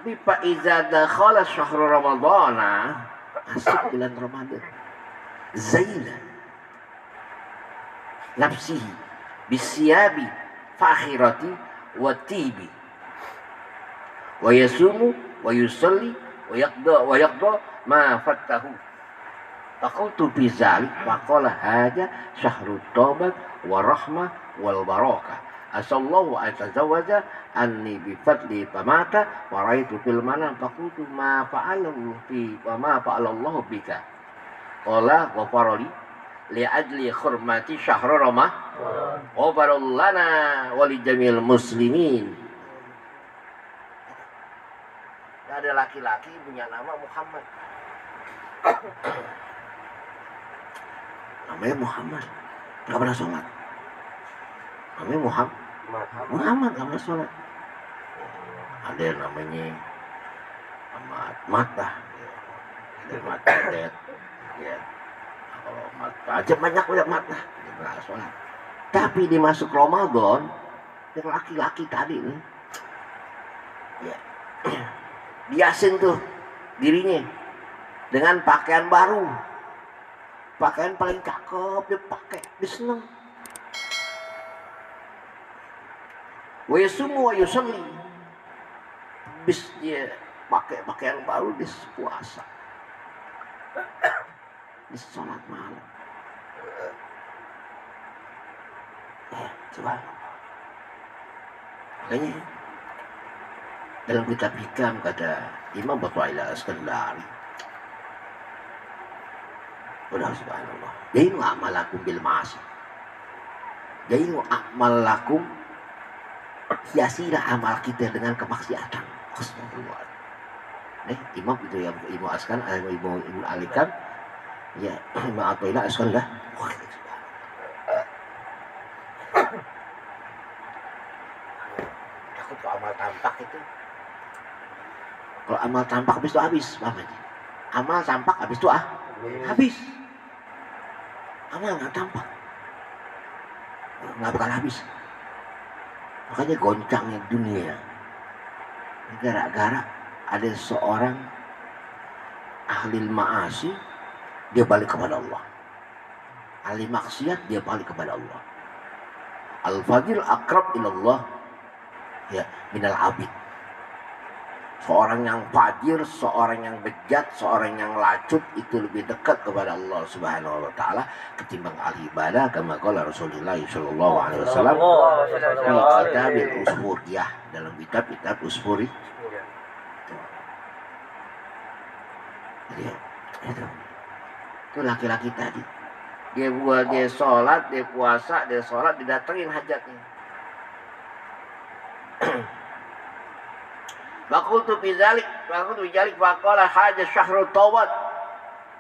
Tapi fa iza dakhala syahrul ramadhana, masuk bulan Ramadan, zaila nafsihi bisiyabi fakhirati wa tibi wa yasumu wa yusalli wa yaqda ma fattahu. Faqultu fi zalik faqala hadha syahrut taubat wa rahmah wal barakah. Asallahu atazawaja anni bi fadli famata wa raitu fil manam faqultu ma fa'alahu fi wa ma fa'alallahu bika. Qala ghafarali li ajli hurmati syahr ramadan wa barallana wa li jamil muslimin. Ada laki-laki punya nama Muhammad. Namanya Muhammad, nggak pernah sholat. Namanya Muhammad nggak pernah sholat. Ada yang namanya Mata, ada Mata Det, ya. Kalau Mata aja banyak Mata, dia nggak sholat. Tapi dimasuk Ramadan, yang laki-laki tadi nih, ya, biasin tuh dirinya dengan pakaian baru. Pakaian paling cakep dia pakai, dia seneng. Wa yasumu wa yusalli. Bis dia pakai pakaian baru, dia puasa. Dia sholat malam. Coba. Makanya dalam kitab Hikam kata Imam Batwail Al-Iskandari, udah subhanallah, jainu amalakum bil ma'asi, jainu amalakum, hiasilah amal kita dengan kemaksiatan. Astagfirullah. Imam itu yang Imam Askan, Imam Alikan, ya Imam Atwail Askan dah. Takut kalau amal tampak itu. Kalau amal tampak habis itu habis, paham aja. Amal tampak habis itu habis. Amal nggak tampak, nggak bakal habis. Makanya goncangnya dunia gara-gara ada seorang ahli ma'asi, dia balik kepada Allah. Ahli maksiat, dia balik kepada Allah. Al-fadil akrab ilallah ya minal abid. Seorang yang fajir, seorang yang bejat, seorang yang lacut itu lebih dekat kepada Allah Subhanahu wa taala ketimbang ahli ibadah, kama qala Rasulullah sallallahu alaihi wasallam di kitabil usfuriyah, dalam kitab usfuri. Itu laki-laki tadi. Dia buat, dia sholat, dia puasa, dia sholat, didatengin hajatnya. Bakultu bizalik faqala haja syahrut taubat.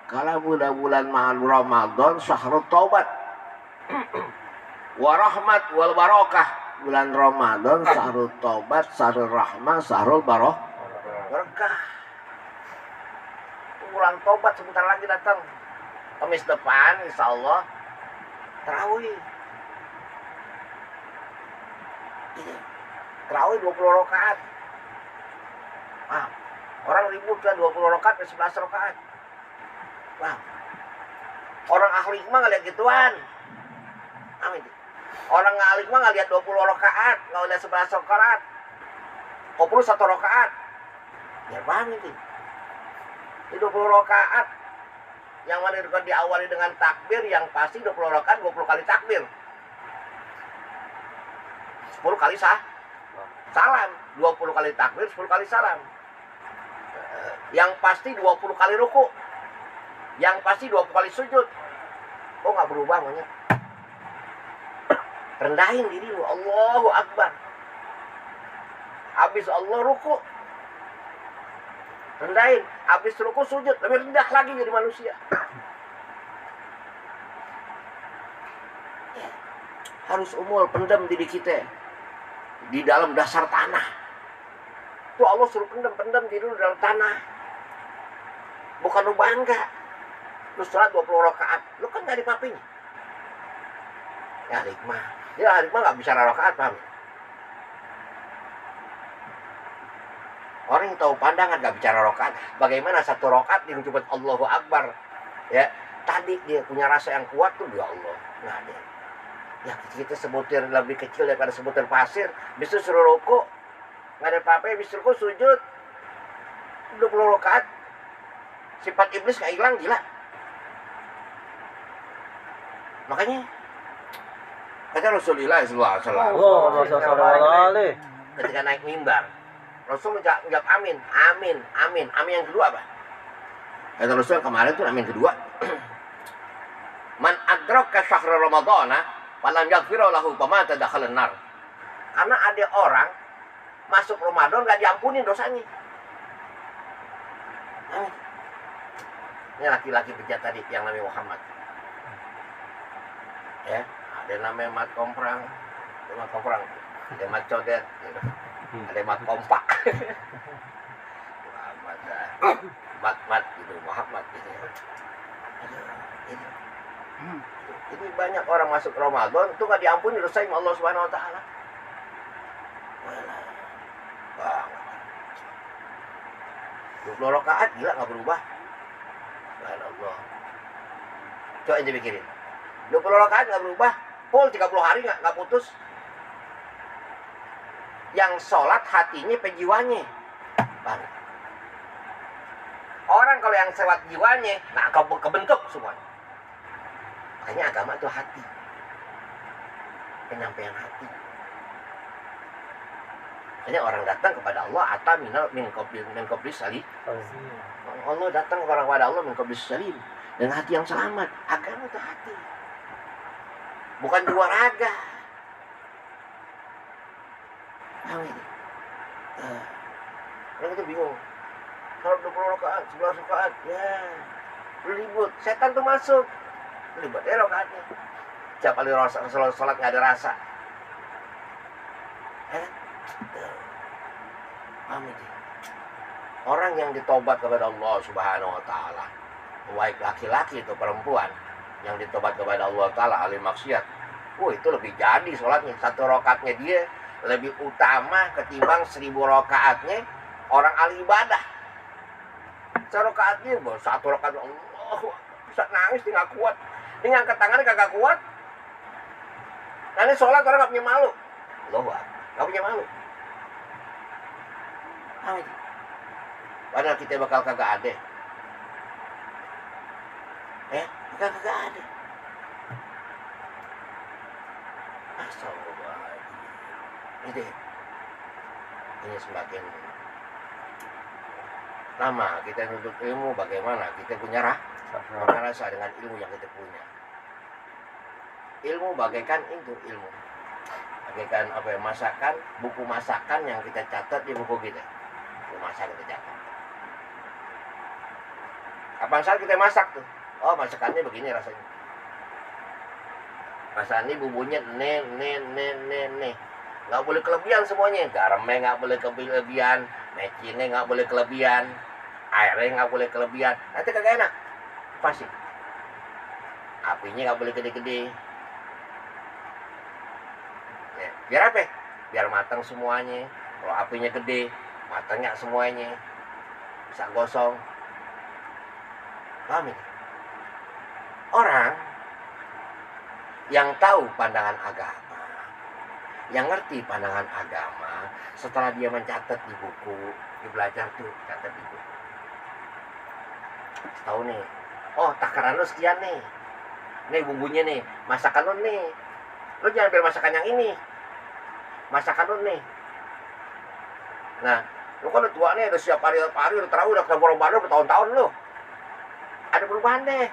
Kalau bulan Ramadan syahrut taubat. Wa rahmat wal barakah. Bulan Ramadan syahrut taubat, syahrul rahmah, syahrul barakah. Bulan taubat sebentar lagi datang. Kamis depan insyaallah tarawih. Tarawih 20 rakaat. Orang ribut kan 20 rakaat dan 11 rakaat. Orang ahli hikmah nggak lihat gituan. Amin. Orang ahli hikmah nggak lihat 20 rakaat, nggak lihat 11 rakaat. 21 rakaat. Ya paham itu. Di 20 rakaat yang mana diawali dengan takbir, yang pasti 20 rakaat 20 kali takbir. 10 kali salam, 20 kali takbir, 10 kali salam. Yang pasti 20 kali ruku, yang pasti 20 kali sujud. Oh nggak berubah monyet. Rendahin diri lu, Allahu Akbar. Habis Allah ruku, rendahin. Habis ruku sujud, lebih rendah lagi jadi manusia. Harus umul pendam diri kita di dalam dasar tanah. Tuh Allah suruh pendam diri di dalam tanah. Bukan lu bangga. Lu sholat 20 rakaat, lu kan gak dipapinya. Ya hikmah. Ya hikmah gak bicara rakaat, paham? Orang yang tahu pandangan gak bicara rokaat. Bagaimana satu rokaat yang cuma Allahu Akbar. Ya, tadi dia punya rasa yang kuat tuh, ya Allah. Nah, dia. Ya kita sebutir lebih kecil daripada sebutir pasir. Bisa suruh rukuk. Gak ada apa-apa, bisa rukuk sujud. 20 rokaat. Sifat iblis gak hilang, gila. Makanya kata Rasulullah SAW ketika naik mimbar, Rasul menjawab amin, amin, amin. Amin yang kedua apa? Kata Rasul kemarin itu amin kedua. Man adraka syahra ramadhana falam yaghfira lahu fama tadakhalan nar. Karena ada orang masuk Ramadan enggak diampuni dosanya. Ini laki-laki bejat tadi yang namanya Muhammad. Ya, ada namanya Mat Komprang, ada Mat Codet, ada Mat Kompak, Mat gitu, Muhammad gitu. Ini banyak orang masuk Ramadan itu nggak diampuni dosa Allah Subhanahu Wa Taala. Banget. 20 rakaat gila nggak berubah. Subhanallah. Coba aja pikirin. 20 rakaat nggak berubah, full 30 hari nggak putus. Yang sholat hatinya penjiwanya. Bang. Orang kalau yang sholat jiwanya, nah kebentuk semuanya. Makanya agama itu hati. Penyampaian hati. Makanya orang datang kepada Allah ata min qablis salim. Allah datang kepada Allah min qablis salim dengan hati yang selamat. Agama itu hati. Bukan jiwa raga. Amin. Orang itu bingung. Kalau 20 rakaat, 11 rakaat, ya ribut. Setan tuh masuk. Ribut rakaatnya. Setiap kali sholat nggak ada rasa. Amin. Orang yang ditobat kepada Allah Subhanahu Wa Taala, baik laki-laki atau perempuan, yang ditobat kepada Allah Ta'ala ahli maksiat, itu lebih jadi sholatnya. Satu rakaatnya dia lebih utama ketimbang 1000 rakaatnya orang ahli ibadah. Satu rakaatnya, satu rakaat Allah bisa nangis, dia gak kuat. Dia ngangkat tangannya kagak kuat. Nanti sholat orang gak punya malu. Allah gak punya malu. Padahal kita bakal kagak ada. Kagak ada. Astagfirullahaladzim. Ini semakin lama kita nuntut ilmu, bagaimana kita punya rasa dengan ilmu yang kita punya. Ilmu bagaikan itu ilmu. Bagaikan apa ya, masakan, buku masakan yang kita catat di buku kita. Buku masak kita catat. Kapan saat kita masak tuh? Oh, masakannya begini rasanya. Masakannya bumbunya ne. Nggak boleh kelebihan semuanya. Garamnya nggak boleh kelebihan, mecinnya nggak boleh kelebihan, airnya nggak boleh kelebihan. Nanti kagak enak. Pasti. Apinya nggak boleh gede-gede. Ya, biar apa? Biar matang semuanya. Kalau apinya gede, matangnya semuanya. Bisa gosong. Paham ini? Orang yang tahu pandangan agama, yang ngerti pandangan agama, setelah dia mencatat di buku, dia belajar tuh, catat di buku. Tahu nih, oh takaran lu sekian nih. Nih bumbunya nih, masakan lu nih. Lu jangan ambil masakan yang ini. Masakan lu nih. Nah, lu kan udah tua nih, udah siap hari-hari, udah terawih, udah ketemu baru bertahun-tahun lu. Ada perubahan deh.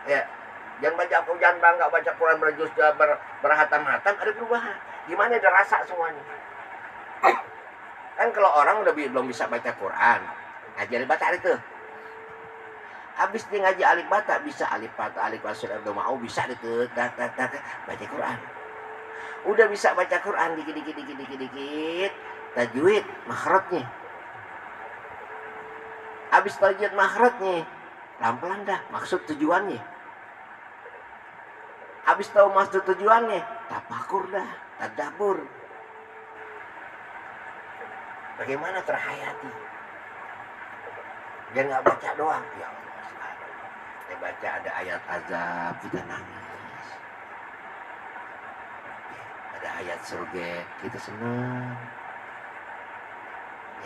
Ya, jangan bangga baca Quran berjuz berhatam-hatam, ada perubahan. Gimana ada rasa semuanya. Kan kalau orang udah belum bisa baca Quran, ngaji alif bata itu. Habis dia ngaji alif bata, bisa alif bata, alif wasul, udah mau bisa itu baca Quran. Udah bisa baca Quran dikit, tajwid, makhrajnya. Habis tajwid makhrajnya, pelan-pelan dah maksud tujuannya. Habis tahu maksud tujuannya, tafakur dah, tadabbur. Bagaimana terhayati? Biar nggak baca doang. Ya Allah, subhanallah. Kita baca ada ayat azab, kita nangis. Ada ayat surga, kita senang.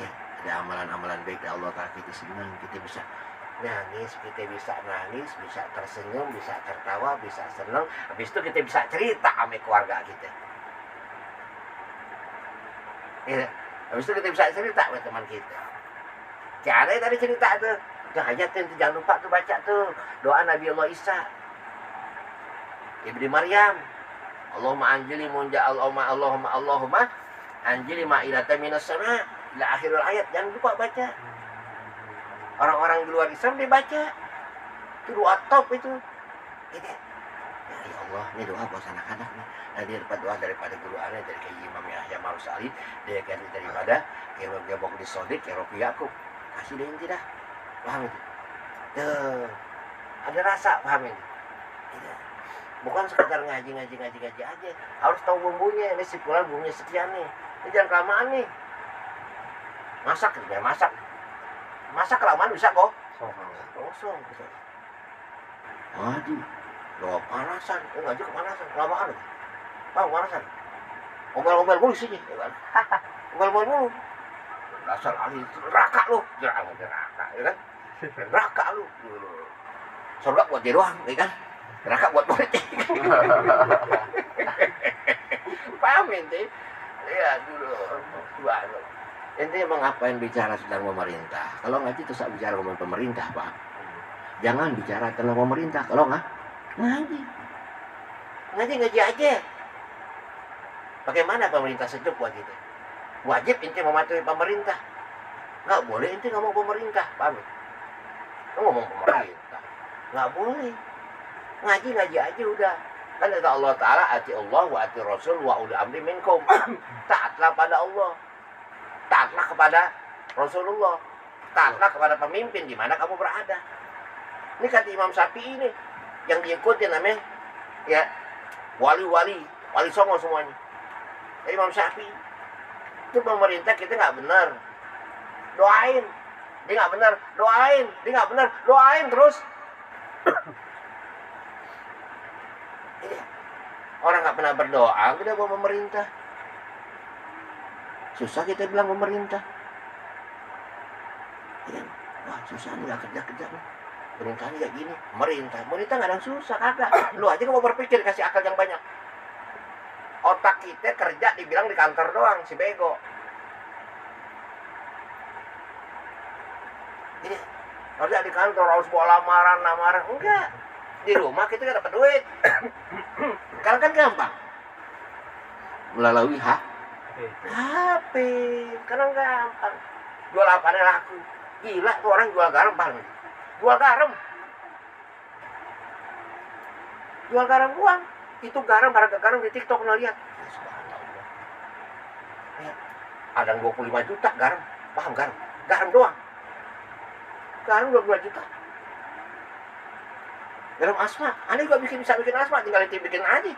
Ya, ada amalan-amalan baik dari Allah Ta'ala, kita senang. Kita bisa nangis, bisa tersenyum, bisa tertawa, bisa senang. Habis itu kita bisa cerita sama keluarga kita. Ya, habis itu kita bisa cerita sama teman kita. Cara tadi cerita tuh. Itu ayatnya tuh, jangan lupa tuh baca tuh. Doa Nabi Allah Isa. Ibni Maryam. Allahumma anjili munja Allahumma anjili ma'ilata minas sama. Ila akhirul ayat. Jangan lupa baca. Orang-orang di luar Islam dia baca. Itu doa top itu. Gitu. Ya Allah, ini doa buat anak-anak nih. Nah, dia dapat doa daripada guru aneh, dari kayak Imam Yahya Marusali, dia kan daripada kayak Gebok di Sodik, kayak Rofi Yakub. Kasih dia inti dah. Paham itu? Tuh. Ada rasa, paham ini? Gitu. Bukan sekedar ngaji aja. Harus tahu bumbunya. Ini sipulan bumbunya sekian nih. Ini jangan kelamaan nih. Masak gitu ya, masak. Masak kelamaan bisa kok. Kosong. Gitu. Waduh. Loh, panasan. Ngaji kepanasan. Kelamaan. Bang, panasan. Ngomel-ngomel mulu sini. Ngomel-ngomel mulu. Dasar ahli neraka lu. Neraka, ya kan? Neraka lu. Surga buat dia doang, ya kan? Neraka buat muridnya. Paham ente? Iya dulu. Ente emang ngapain bicara tentang pemerintah? Kalau ngaji terus bicara tentang pemerintah, Pak. Jangan bicara tentang pemerintah. Kalau ngaji aja. Bagaimana pemerintah sejuk buat kita? Wajib ente mematuhi pemerintah. Nggak boleh ente ngomong pemerintah, paham? Ngomong pemerintah. Nggak boleh. Ngaji aja udah. Kan kata Allah Ta'ala, ati Allah wa ati Rasul wa uli amri minkum. Taatlah pada Allah. Taatlah kepada Rasulullah. Taatlah kepada pemimpin di mana kamu berada. Ini kata Imam Syafi'i ini. Yang diikuti namanya ya wali songo semuanya. Imam Syafi'i. Itu pemerintah kita nggak benar. Doain. Dia nggak benar. Doain. Dia nggak benar. Doain terus. Orang nggak pernah berdoa, kita bawa pemerintah. Susah kita bilang pemerintah. Ya, wah susah nih, gak kerja nih. Pemerintahnya kayak gini. Pemerintah nggak ada yang susah, kagak. Lu aja mau berpikir, kasih akal yang banyak. Otak kita kerja dibilang di kantor doang, si bego. Ini kerja di kantor harus bawa lamaran. Enggak. Di rumah kita nggak dapat duit. Sekarang kan gampang. Melalui HP. Sekarang gampang. Jual apanya laku. Gila tuh orang jual garam bang. Jual garam uang. Itu garam, harga garam di TikTok pernah lihat. Ya, ada 25 juta garam. Paham garam? Garam doang. Garam 22 juta. Garam asma, aneh juga bisa bikin asma, tinggal bikin aja.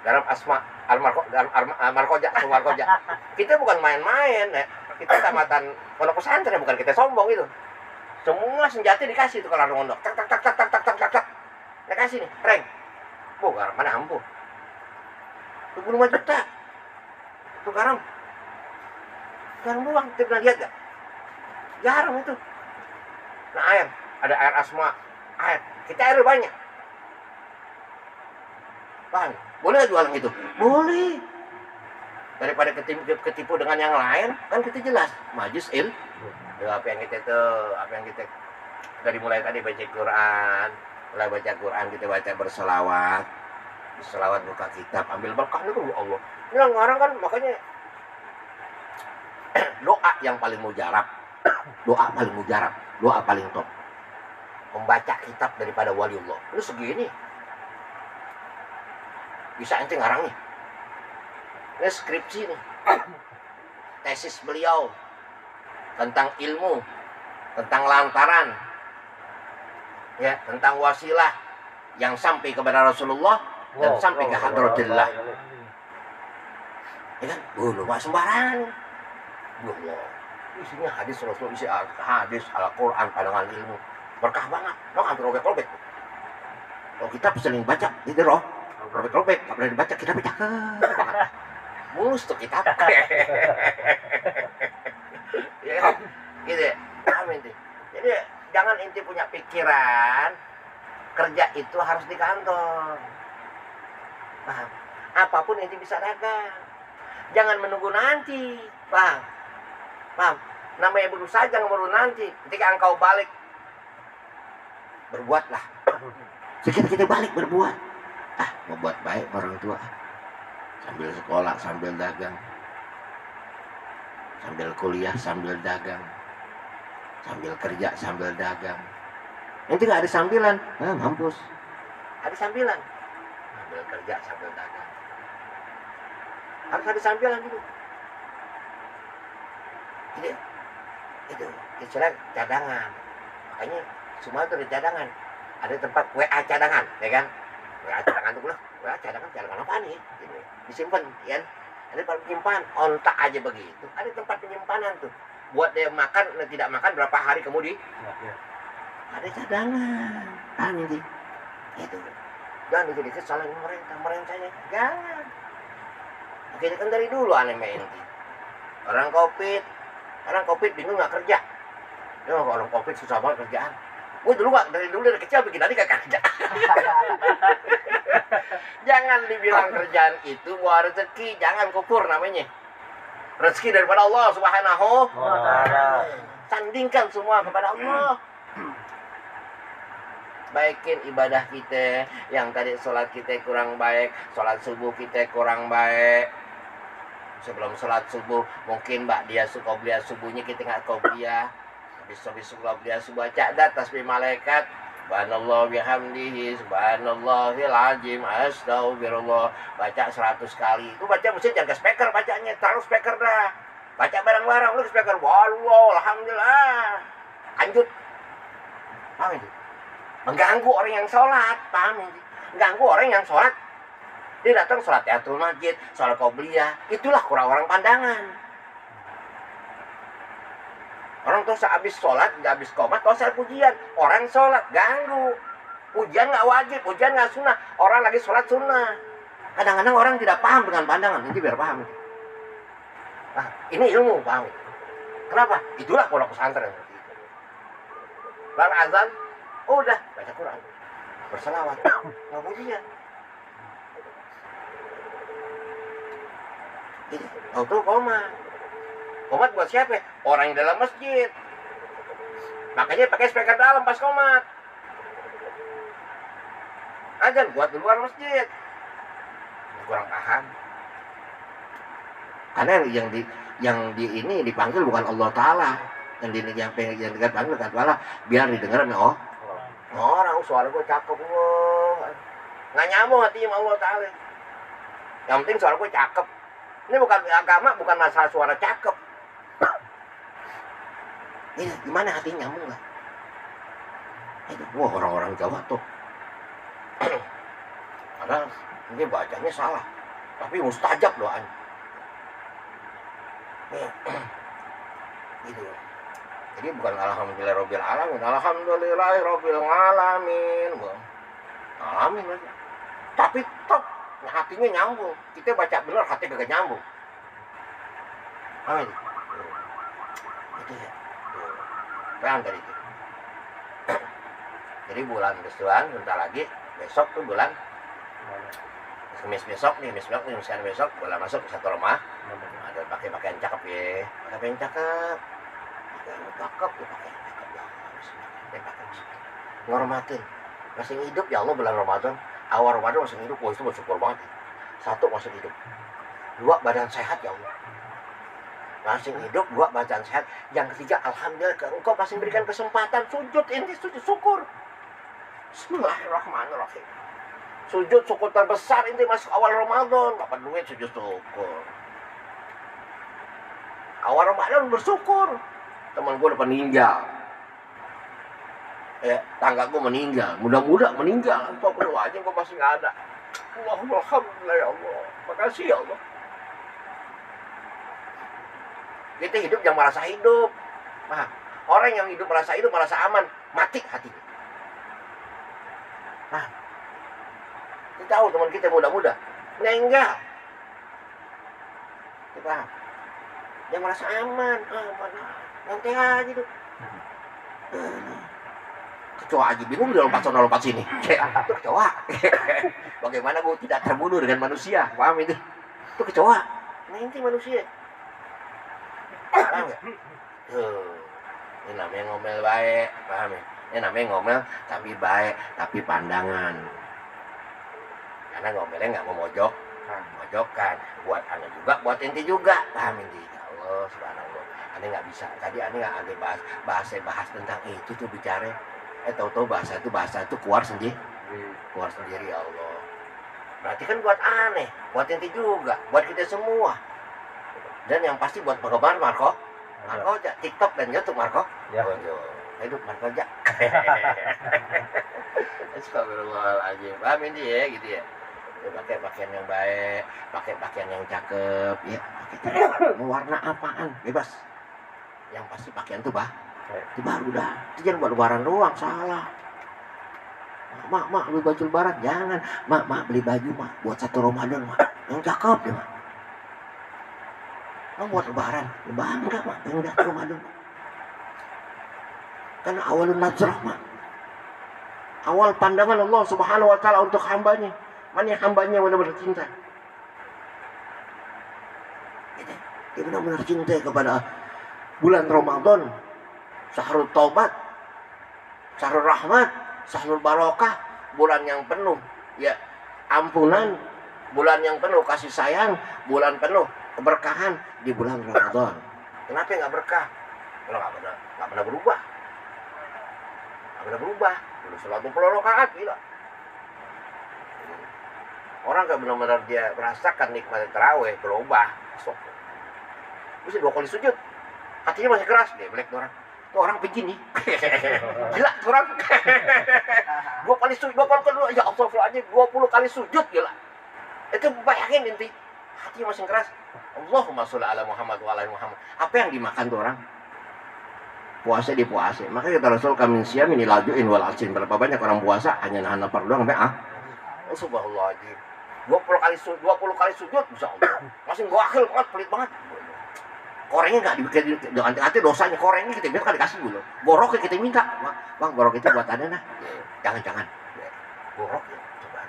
Garam asma, markoja. Kita bukan main-main, ya. Kita tamatan pondok pesantren, bukan kita sombong itu. Semua senjata dikasih tuh kalau ngondok, tak. Dikasih nih, reng. Garam mana ampuh. 25 juta. Itu garam. Garam doang, kita pernah lihat gak? Garam itu. Nah air, ada air asma, air. Kita air banyak. Bang, boleh nggak jualan gitu? Boleh. Daripada ketipu dengan yang lain, kan kita jelas. Majus il. Apa yang kita dari mulai tadi baca Quran, kita baca berselawat. Berselawat buka kitab, ambil berkah itu Allah. Ini orang kan makanya doa yang paling mujarab. Doa paling top. Membaca kitab daripada waliullah. Lu segini. Bisa ente ngarang nih. Ini skripsi nih. Tesis beliau tentang ilmu, tentang lantaran, ya, tentang wasilah yang sampai kepada Rasulullah dan sampai ke hadratillah. Ya kan? Lu mah sembarangan. Allah, isinya hadis Rasul, isi hadis Al-Quran, pandangan ilmu, berkah banget. Lo hampir robek-robek. Kalau kita sering baca, itu roh, robek-robek, nggak pernah dibaca, kita baca. Mulus tuh kita. Ya, gitu. Amin. Jadi jangan inti punya pikiran kerja itu harus di kantor. Paham? Apapun inti bisa dagang. Jangan menunggu nanti. Paham? Paham? Namanya berusaha jangan menunggu nanti. Ketika engkau balik, berbuatlah. Kita balik berbuat. Mau buat baik orang tua. Sambil sekolah, sambil dagang. Sambil kuliah, sambil dagang. Sambil kerja, sambil dagang. Nanti nggak ada sambilan, mampus. Ada sambilan. Sambil kerja, sambil dagang. Harus ada sambilan gitu. Jadi, itu istilah cadangan. Makanya semua itu ada cadangan. Ada tempat WA cadangan, ya kan? WA cadangan itu pula. WA cadangan apa nih? Ini disimpan, ya. Ada tempat penyimpanan, ontak aja begitu. Ada tempat penyimpanan tuh. Buat dia makan dan tidak makan berapa hari kemudian. Ya. Ada cadangan. Ini itu. Jangan dikit-dikit salah merentahnya. Jangan. Oke, kan dari dulu aneh main. Orang COVID bingung nggak kerja. Ya, orang COVID susah banget kerjaan. Gue dulu dari kecil bikin tadi gak kerja. Jangan dibilang kerjaan itu buat rezeki, jangan kufur namanya. Rezeki daripada Allah Subhanahu wa Ta'ala. Sandingkan semua kepada Allah. Baikin ibadah kita. Yang tadi sholat kita kurang baik, sholat subuh kita kurang baik. Sebelum sholat subuh mungkin mbak dia qobliyah subuhnya kita nggak qobliyah. Habis qobliyah subuh baca tasbih malaikat. Subhanallah bihamdihi, subhanallahil azim, astagfirullah. Baca 100 kali. Itu baca mesti jangan ke speaker bacanya, taruh speaker dah. Baca bareng-bareng lu ke speaker. Wallah, alhamdulillah. Lanjut. Paham itu? Mengganggu orang yang sholat, paham itu? Mengganggu orang yang sholat. Dia datang sholat tahiyatul masjid, sholat qobliyah. Itulah kurang orang pandangan. Orang tuh sehabis sholat, habis qomat, kalau saya pujian. Orang sholat, ganggu. Pujian nggak wajib, pujian nggak sunnah. Orang lagi sholat sunnah. Kadang-kadang orang tidak paham dengan pandangan. Nanti biar paham. Nah, ini ilmu, paham. Kenapa? Itulah pondok pesantren. Lalu azan, udah baca Quran. Berselawat, nggak pujian. Jadi, tuh qomat. Qomat buat siapa? Orang yang dalam masjid. Makanya pakai speaker dalam pas qomat. Azan buat di luar masjid. Kurang paham. Karena yang di ini dipanggil bukan Allah Ta'ala. Yang dipanggil bukan Allah. Biar didengar sama orang. Suara gue cakep loh. Nggak nyambung hatinya sama Allah Ta'ala. Yang penting suara gue cakep. Ini bukan agama, bukan masalah suara cakep. Ini gimana hatinya nyambung lah. Wah, orang-orang Jawa tuh. Padahal ini bacanya salah. Tapi mustajab doanya. Gitu. Jadi bukan alhamdulillahirabbil alamin, alhamdulillahirabbil alamin. Alamin aja. Tapi tetap hatinya nyambung. Kita baca benar, hati kagak nyambung. Amin. Itu ya. Paham tadi itu. Jadi bulan desuan bentar lagi, besok tuh bulan Kamis besok nih, misalkan besok bulan masuk ke satu rumah. Ada pakai pakaian cakep ya, pakaian cakep. Cakep ya, pakaian cakep. Ngormatin. Masih hidup ya Allah bulan Ramadan. Awal Ramadan masih hidup, wah itu bersyukur banget. Satu masih hidup. Dua badan sehat ya Allah. Masih hidup, dua badan sehat. Yang ketiga, alhamdulillah engkau masih berikan kesempatan sujud, ini sujud syukur. Bismillahirrahmanirrahim. Sujud syukur terbesar ini masuk awal Ramadan. Dapat duit sujud syukur. Awal Ramadan bersyukur. Teman gue udah meninggal. Tangga gue meninggal. Mudah-mudahan meninggal. Kok berdoa aja gue masih nggak ada. Alhamdulillah ya Allah. Makasih ya Allah. Kita hidup yang merasa hidup. Paham? Orang yang hidup merasa aman, mati hatinya. Paham? Kita tahu teman kita muda-muda meninggal. Kita paham? Yang merasa aman, nanti aja tuh. Kecoa aja bingung dia lompat sini. Itu kecoa. Bagaimana gue tidak terbunuh dengan manusia? Paham itu? Itu kecoa. Nanti manusia. Paham gak? Ini namanya ngomel baik. Paham ya? Ini namanya ngomel tapi baik, tapi pandangan. Karena ngomelnya nggak memojokkan. Buat anda juga, buat inti juga. Paham inti? Ya Allah, subhanallah. Anda nggak bisa. Tadi anda nggak ada bahas tentang itu tuh bicara. Tahu-tahu bahasa itu keluar sendiri, ya Allah. Berarti kan buat aneh, buat inti juga, buat kita semua. Dan yang pasti buat penggemar Marco aja, TikTok dan YouTube Marco. Ya. Hidup Marco aja. Astagfirullahaladzim. Paham ini ya, gitu ya. Pakai pakaian yang baik, pakai pakaian yang cakep, ya. Mau warna apaan, bebas. Yang pasti pakaian tuh itu baru dah. Itu jangan buat lebaran doang, salah. Mak beli baju lebaran, jangan. Mak beli baju buat 1 Ramadan, yang cakep ya, mak. Buat lebaran, bangga mak, yang udah Ramadan. Karena awalun nazrah mak. Awal pandangan Allah Subhanahu wa taala untuk hambanya. Mana yang hambanya benar-benar cinta. Dia benar-benar cinta kepada bulan Ramadan. Syahrul Taubat, Syahrul Rahmat, Syahrul Barokah, bulan yang penuh ya ampunan, bulan yang penuh kasih sayang, bulan penuh keberkahan di bulan Ramadan. Kenapa nggak berkah? Kalau nggak pernah berubah. Udah 120 rakaat gila. Orang nggak benar-benar dia merasakan nikmat tarawih berubah. Bisa 2 kali sujud, hatinya masih keras dia belek orang. Orang begini, gila orang. 2 kali sujud, 2 kali kedua, ya Allah aja 20 kali sujud gila. Itu bayangin inti, hatinya masih keras. Allahumma sholli ala Muhammad wa ala Muhammad. Apa yang dimakan tuh orang? Puasa di puasa. Makanya kata Rasul kami siam ini lajuin wal asin. Berapa banyak orang puasa hanya nahan lapar doang sampai Subhanallahirrahmanirrahim. 20 kali sujud bisa Allah. Masih gokil banget, pelit banget. Korengnya nggak dibikin dengan hati dosanya, korengnya kita biar kan dikasih dulu. Boroknya kita minta, bang borok itu buat anda nah. Jangan. Borok ya, coba.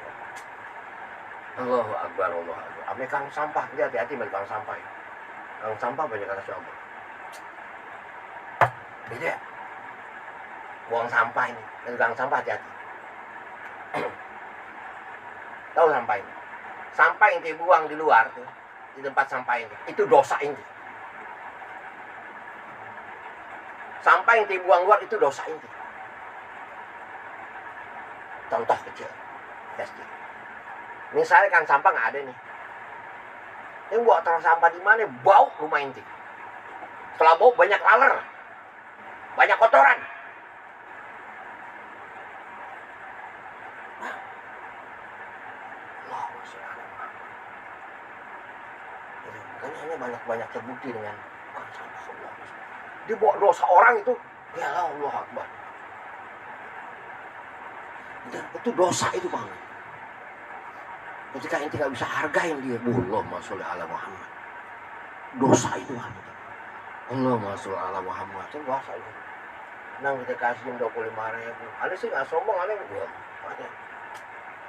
Allahu Akbar. Ame kang sampah, hati-hati balik kang sampah. Kang sampah banyak kata Allah. Beda. Buang sampah ini, kang sampah hati-hati. Tahu sampah ini? Sampah yang dibuang di luar tuh, di tempat sampah ini, itu dosa ini. Sampah yang dibuang luar itu dosa inti. Contoh kecil. Misalnya kan sampah nggak ada nih. Yang buat taruh sampah di mana? Bau rumah inti. Setelah bau banyak laler. Banyak kotoran. Makanya banyak terbukti dengan sampah Allah. Dia bawa dosa orang itu, ya Allah Akbar. Itu dosa itu bang. Ketika ente nggak bisa hargain dia, Allahumma sholli ala Muhammad. Dosa itu bang. Allahumma sholli ala Muhammad. Itu dosa itu. Nang kita kasih 25.000. Ada sih nggak sombong, ada nggak? Ada.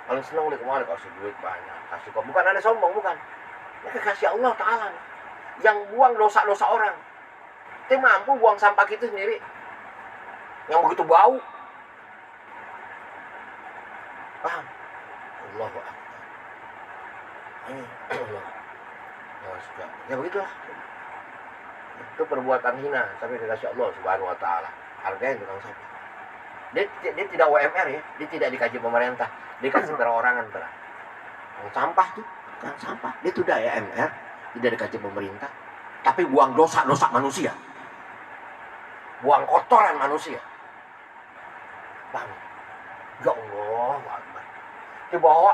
Paling senang udah kemarin kasih duit banyak, kasih kok. Bukan ada sombong, bukan. Ini kasih Allah Taala yang buang dosa-dosa orang. Kita mampu buang sampah kita sendiri yang begitu bau. Paham? Allahu Akbar. Ya begitulah. Itu perbuatan hina tapi dikasih Allah Subhanahu wa taala. Harganya tukang sampah. Dia tidak UMR ya, dia tidak dikaji pemerintah, dikasih perorangan berat. Yang sampah tuh, tukang sampah, dia tidak UMR, tidak dikaji pemerintah, tapi buang dosa-dosa manusia. Buang kotoran manusia. Bang, ya Allah, Akbar. Dibawa,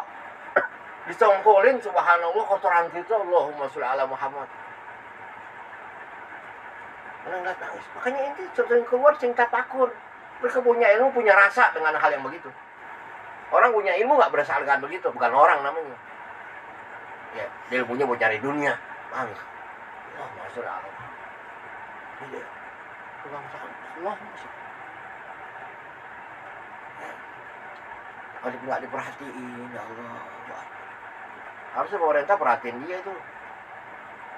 disongkolin, subhanallah, kotoran kita, Allahumma sholli ala Muhammad. Mana nggak nangis. Makanya ente sering keluar sing tapakur. Mereka punya ilmu, punya rasa dengan hal yang begitu. Orang punya ilmu nggak berasa dengan begitu, bukan orang namanya. Ya, dia ilmunya mau cari dunia. Paham ya? Allah, masya Allah. Ini tukang sampah. Allah, masya Allah. Kalau nggak diperhatiin, ya Allah. Harusnya pemerintah perhatiin dia itu.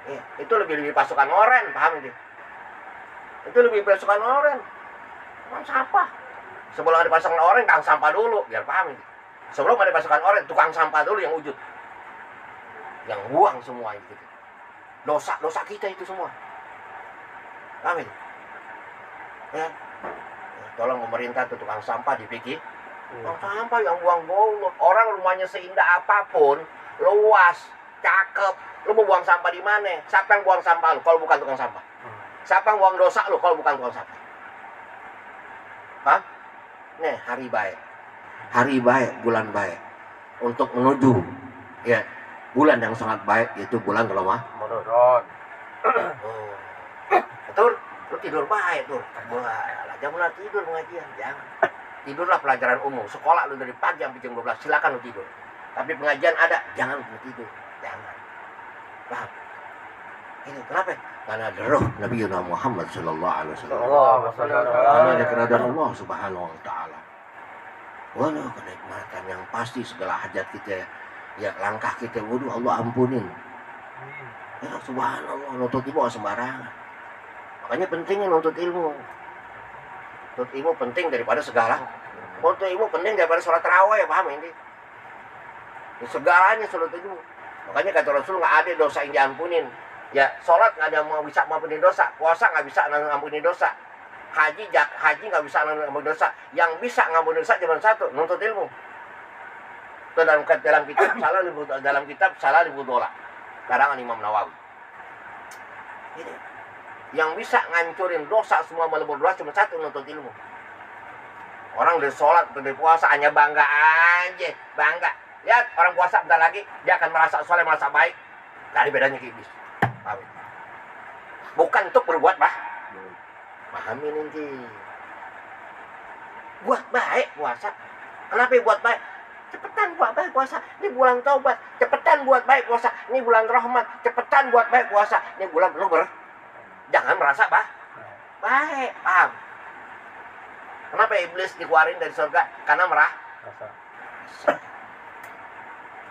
Ya, itu lebih pasukan oren, paham itu? Itu lebih pasukan oren. Tukang sampah. Sebelum ada pasukan oren, tukang sampah dulu, biar paham itu. Sebelum ada pasukan oren, tukang sampah dulu yang wujud. Yang buang semua itu. Dosa-dosa kita itu semua. Paham itu? Ya. Tolong pemerintah tuh tukang sampah dipikir. Tukang sampah yang buang-buang. Orang rumahnya seindah apapun, luas, cakep. Lu mau buang sampah di mana? Siapa yang buang sampah lu kalau bukan tukang sampah? Siapa yang buang dosa lu kalau bukan tukang sampah? Paham? Nih, hari baik. Hari baik, bulan baik. Untuk menuju ya bulan yang sangat baik, yaitu bulan Ramadan. Betul? Lu tidur baik tuh. Wah, jangan tidur pengajian, jangan. Tidurlah pelajaran umum. Sekolah lu dari pagi sampai jam 12, silakan lu tidur. Tapi pengajian ada, jangan lu tidur. Jangan. Paham? Ini kenapa? Karena ada roh Nabi Muhammad sallallahu alaihi wasallam. Karena ada keradaan Allah Subhanahu wa taala. Walau kenikmatan yang pasti segala hajat kita, ya langkah kita wudu Allah ampunin. Ya subhanallah, nuntut ilmu sembarangan. Makanya pentingnya nuntut ilmu. Nuntut ilmu penting daripada segala. Nuntut ilmu penting daripada sholat tarawih, paham ini? Segalanya sholat ilmu. Makanya kata Rasul nggak ada dosa yang diampunin. Ya sholat nggak ada yang bisa mengampuni dosa, puasa nggak bisa mengampuni dosa, haji nggak bisa mengampuni dosa. Yang bisa mengampuni dosa cuma satu, nuntut ilmu. Itu dalam kitab salah Budola, karangan Imam Nawawi. Ini. Yang bisa ngancurin dosa semua melebur dosa cuma satu, nuntut ilmu. Orang dari sholat, dari puasa hanya bangga aja, bangga. Lihat orang puasa bentar lagi dia akan merasa soleh, merasa baik. Gak ada bedanya ke iblis. Bukan untuk berbuat pahamin nanti. Buat baik puasa. Kenapa buat baik? Cepetan buat baik puasa. Ini bulan taubat. Cepetan buat baik puasa. Ini bulan rahmat. Cepetan buat baik puasa. Ini bulan belum jangan merasa baik. Paham? Kenapa iblis dikeluarin dari surga? Karena merasa.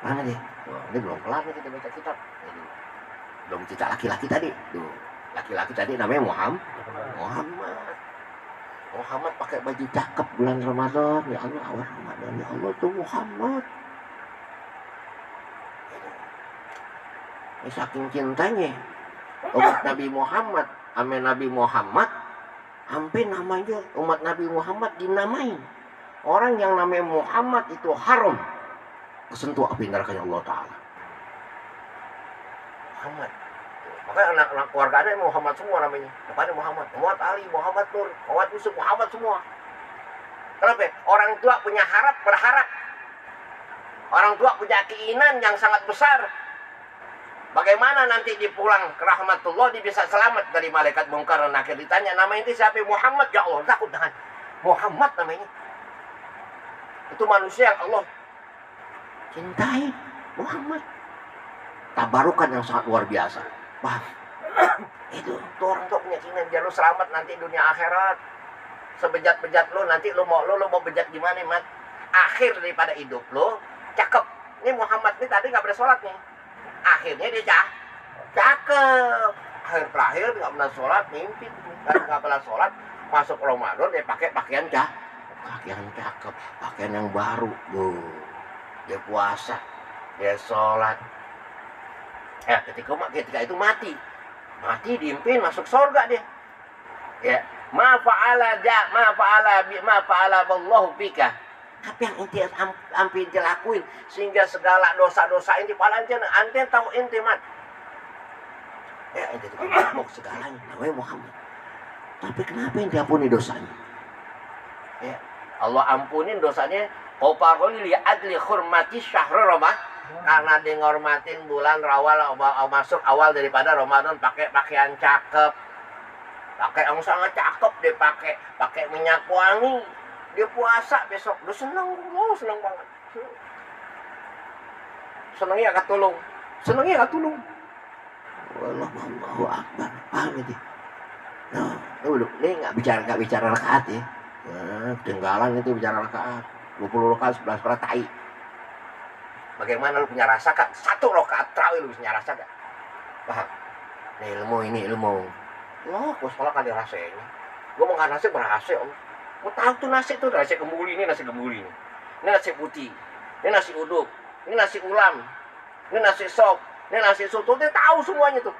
Mana nih? Ini belum kelar nih kita baca kitab. Belum cerita laki-laki tadi. Tuh, laki-laki tadi namanya Muhammad pakai baju cakep bulan Ramadan. Ya Allah, awal Ramadan. Ya Allah tuh Muhammad. Ini saking cintanya umat Nabi Muhammad, ame Nabi Muhammad, hampir namanya umat Nabi Muhammad dinamain. Orang yang namanya Muhammad itu haram kesentuh api nerakanya Allah Ta'ala. Muhammad. Makanya anak-anak keluarga ada Muhammad semua namanya. Kepada Muhammad Ali, Muhammad Nur, Muhammad Yusuf, Muhammad semua. Kenapa? Orang tua punya berharap. Orang tua punya keinginan yang sangat besar. Bagaimana nanti dipulang ke rahmatullah dia bisa selamat dari malaikat mungkar dan nakir. Ditanya nama ini siapa? Muhammad. Ya Allah, takut dengan Muhammad namanya. Itu manusia yang Allah cintai, Muhammad. Tabarukan yang sangat luar biasa. Wah, itu orang tuh punya keinginan biar lu selamat nanti dunia akhirat. Sebejat-bejat lu nanti lu mau bejat gimana, Mat? Akhir daripada hidup lu cakep. Ini Muhammad ini tadi nggak pernah sholat nih. Akhirnya dia cakep. Akhir nggak pernah sholat, mimpi nggak pernah sholat. Masuk Ramadan dia pakai pakaian cakep, pakaian yang baru. Dia puasa, dia sholat. Ketika itu mati diimpin masuk surga dia. Ya, ma fa'ala Allahu bika. Apa yang ente hampir dilakuin sehingga segala dosa-dosa ini paling ente tahu ente mat. Ya, ente itu mau segalanya namanya Muhammad. Tapi kenapa ente ampuni dosanya? Ya, Allah ampunin dosanya. Qaparul li adli hurmati syahr Ramadan. Karena dia ngormatin bulan masuk awal daripada Ramadan pakai pakaian cakep. pakai yang sangat cakep deh, pakai minyak wangi. Dia puasa besok, udah seneng banget. Senengnya gak tolong. Allahu Akbar. Paham itu? Nah, ini nggak bicara rakaat ya. Nah, ketinggalan itu bicara rakaat. 20 rakaat 11 rakaat tai. Bagaimana lu punya rasa kan? 1 rakaat tarawih lu bisa rasa gak? Paham? Ini ilmu. Loh, gua sekolah kali rasanya. Gua mau nasi berhasil. Gua tahu tuh nasi tuh nasi gembuli ini, nasi gembuli ini. Ini nasi putih. Ini nasi uduk. Ini nasi ulam. Ini nasi sop. Ini nasi soto. Dia tahu semuanya tuh.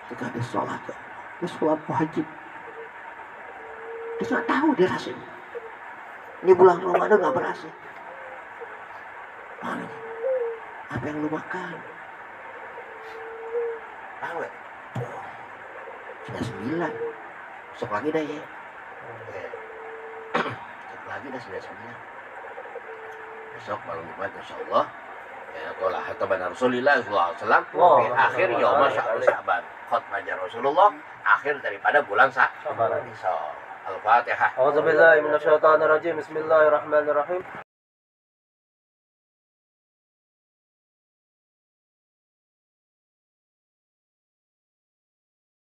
Ketika dia sholat, dia sholat wajib. Dia nggak tahu dia rasim. Ini bulan Ramadan nggak berhasil. Mana? Apa yang lu makan? Tahu gak? Sudah 9. Besok lagi dah ya. Besok lagi dah sudah 9. Besok malam Jumat insyaallah. Ya qala hatta bana Rasulullah sallallahu alaihi wasallam di akhir yaum Sya'ban. Khutbah Rasulullah akhir daripada bulan Sya'ban. Al-Fatihah. A'udzubillahi minasyaitonir rajim. Bismillahirrahmanirrahim.